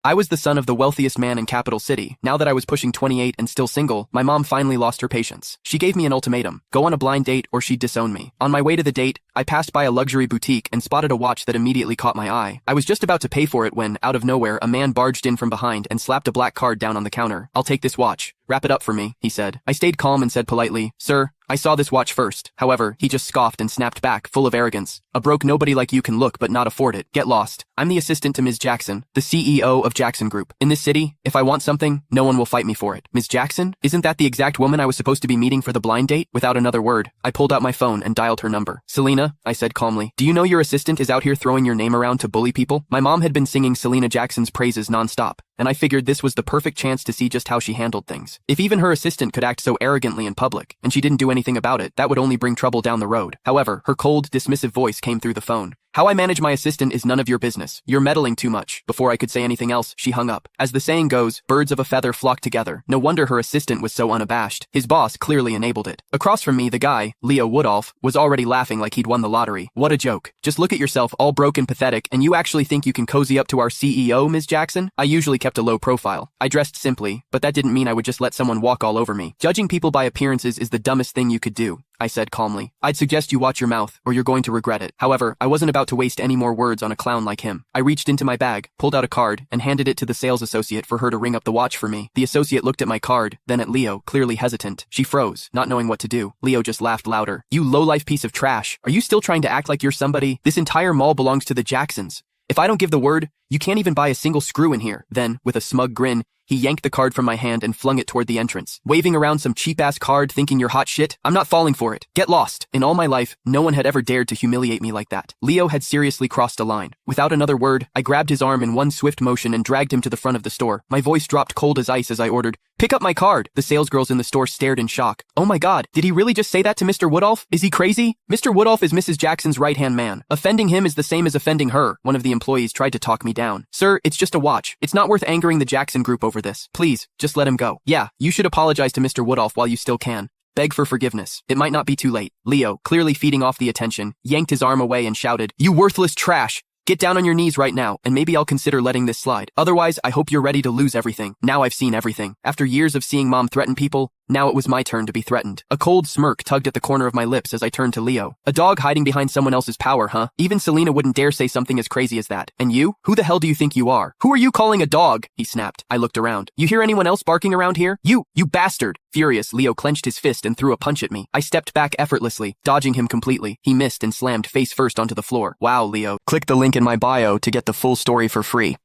I was the son of the wealthiest man in Capital City. Now that I was pushing 28 and still single, my mom finally lost her patience. She gave me an ultimatum: go on a blind date or she'd disown me. On my way to the date, I passed by a luxury boutique and spotted a watch that immediately caught my eye. I was just about to pay for it when, out of nowhere, a man barged in from behind and slapped a black card down on the counter. "I'll take this watch. Wrap it up for me," he said. I stayed calm and said politely, "Sir, I saw this watch first." However, he just scoffed and snapped back, full of arrogance. "A broke nobody like you can look but not afford it. Get lost. I'm the assistant to Ms. Jackson, the CEO of Jackson Group. In this city, if I want something, no one will fight me for it." "Ms. Jackson? Isn't that the exact woman I was supposed to be meeting for the blind date?" Without another word, I pulled out my phone and dialed her number. "Selena," I said calmly, "do you know your assistant is out here throwing your name around to bully people?" My mom had been singing Selena Jackson's praises nonstop, and I figured this was the perfect chance to see just how she handled things. If even her assistant could act so arrogantly in public, and she didn't do anything about it, that would only bring trouble down the road. However, her cold, dismissive voice came through the phone. "How I manage my assistant is none of your business. You're meddling too much." Before I could say anything else, she hung up. As the saying goes, birds of a feather flock together. No wonder her assistant was so unabashed. His boss clearly enabled it. Across from me, the guy, Leo Woodolph, was already laughing like he'd won the lottery. "What a joke. Just look at yourself, all broke and pathetic, and you actually think you can cozy up to our CEO, Ms. Jackson?" I usually kept a low profile. I dressed simply, but that didn't mean I would just let someone walk all over me. "Judging people by appearances is the dumbest thing you could do," I said calmly. "I'd suggest you watch your mouth, or you're going to regret it." However, I wasn't about to waste any more words on a clown like him. I reached into my bag, pulled out a card, and handed it to the sales associate for her to ring up the watch for me. The associate looked at my card, then at Leo, clearly hesitant. She froze, not knowing what to do. Leo just laughed louder. "You low-life piece of trash. Are you still trying to act like you're somebody? This entire mall belongs to the Jacksons. If I don't give the word, you can't even buy a single screw in here." Then, with a smug grin, he yanked the card from my hand and flung it toward the entrance. "Waving around some cheap-ass card thinking you're hot shit? I'm not falling for it. Get lost." In all my life, no one had ever dared to humiliate me like that. Leo had seriously crossed a line. Without another word, I grabbed his arm in one swift motion and dragged him to the front of the store. My voice dropped cold as ice as I ordered, "Pick up my card." The salesgirls in the store stared in shock. "Oh my god, did he really just say that to Mr. Woodolph? Is he crazy?" "Mr. Woodolph is Mrs. Jackson's right-hand man. Offending him is the same as offending her." One of the employees tried to talk me down. "Sir, it's just a watch. It's not worth angering the Jackson Group over this. Please, just let him go. Yeah, you should apologize to Mr. Woodolph while you still can. Beg for forgiveness. It might not be too late." Leo, clearly feeding off the attention, yanked his arm away and shouted, "You worthless trash! Get down on your knees right now, and maybe I'll consider letting this slide. Otherwise, I hope you're ready to lose everything." Now I've seen everything. After years of seeing Mom threaten people, now it was my turn to be threatened. A cold smirk tugged at the corner of my lips as I turned to Leo. "A dog hiding behind someone else's power, huh? Even Selena wouldn't dare say something as crazy as that. And you? Who the hell do you think you are? Who are you calling a dog?" he snapped. I looked around. "You hear anyone else barking around here? You bastard!" Furious, Leo clenched his fist and threw a punch at me. I stepped back effortlessly, dodging him completely. He missed and slammed face first onto the floor. Wow, Leo. Click the link in my bio to get the full story for free.